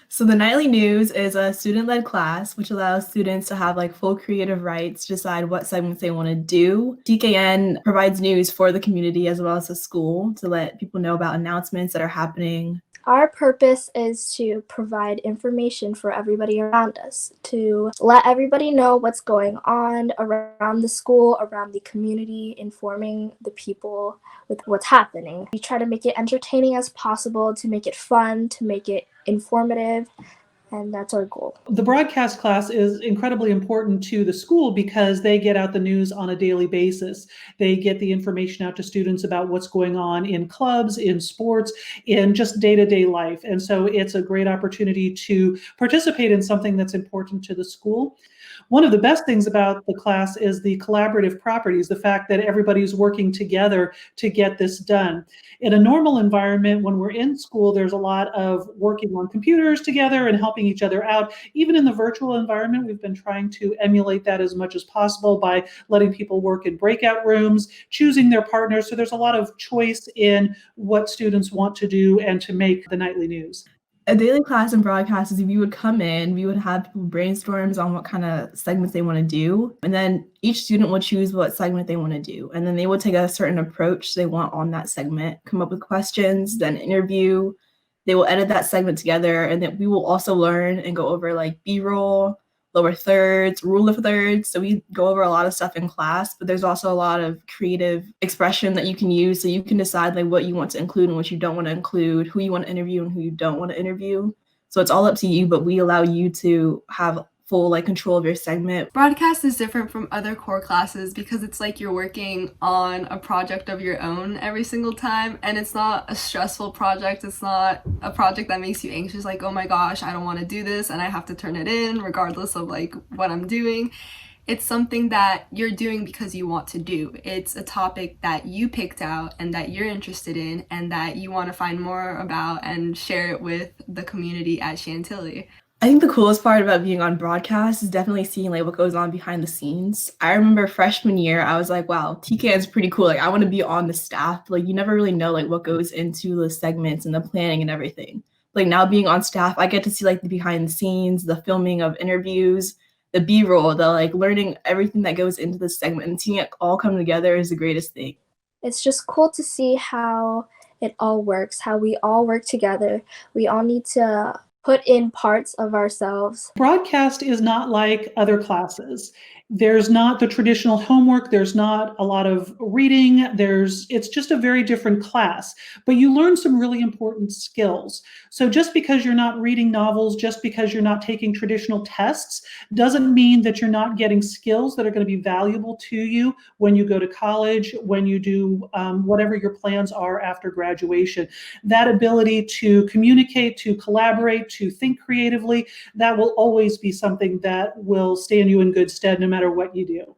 So the nightly news is a student-led class, which allows students to have like full creative rights to decide what segments they want to do. TKN provides news for the community as well as the school to let people know about announcements that are happening. Our purpose is to provide information for everybody around us, to let everybody know what's going on around the school, around the community, informing the people with what's happening. We try to make it entertaining as possible, to make it fun, to make it informative, and that's our goal. The broadcast class is incredibly important to the school because they get out the news on a daily basis. They get the information out to students about what's going on in clubs, in sports, in just day-to-day life. And so it's a great opportunity to participate in something that's important to the school. One of the best things about the class is the collaborative properties, the fact that everybody's working together to get this done. In a normal environment, when we're in school, there's a lot of working on computers together and helping each other out. Even in the virtual environment, we've been trying to emulate that as much as possible by letting people work in breakout rooms, choosing their partners. So there's a lot of choice in what students want to do and to make the nightly news. A daily class and broadcast is if you would come in, we would have people brainstorms on what kind of segments they want to do. And then each student would choose what segment they want to do. And then they would take a certain approach they want on that segment, come up with questions, then interview. They will edit that segment together. And then we will also learn and go over like B-roll, lower thirds, rule of thirds. So we go over a lot of stuff in class, but there's also a lot of creative expression that you can use. So you can decide like what you want to include and what you don't want to include, who you want to interview and who you don't want to interview. So it's all up to you, but we allow you to have full like control of your segment. Broadcast is different from other core classes because it's like you're working on a project of your own every single time, and it's not a stressful project. It's not a project that makes you anxious, like, oh my gosh, I don't want to do this and I have to turn it in regardless of like what I'm doing. It's something that you're doing because you want to do. It's a topic that you picked out and that you're interested in and that you want to find more about and share it with the community at Chantilly. I think the coolest part about being on broadcast is definitely seeing like what goes on behind the scenes. I remember freshman year, I was like, wow, TKN is pretty cool. Like I want to be on the staff. Like you never really know like what goes into the segments and the planning and everything. Like now being on staff, I get to see like the behind the scenes, the filming of interviews, the B-roll, the like learning everything that goes into the segment and seeing it all come together is the greatest thing. It's just cool to see how it all works, how we all work together. We all need to put in parts of ourselves. Broadcast is not like other classes. There's not the traditional homework. There's not a lot of reading. It's just a very different class, but you learn some really important skills. So just because you're not reading novels, just because you're not taking traditional tests, doesn't mean that you're not getting skills that are going to be valuable to you when you go to college, when you do whatever your plans are after graduation. That ability to communicate, to collaborate, to think creatively, that will always be something that will stand you in good stead no matter what you do.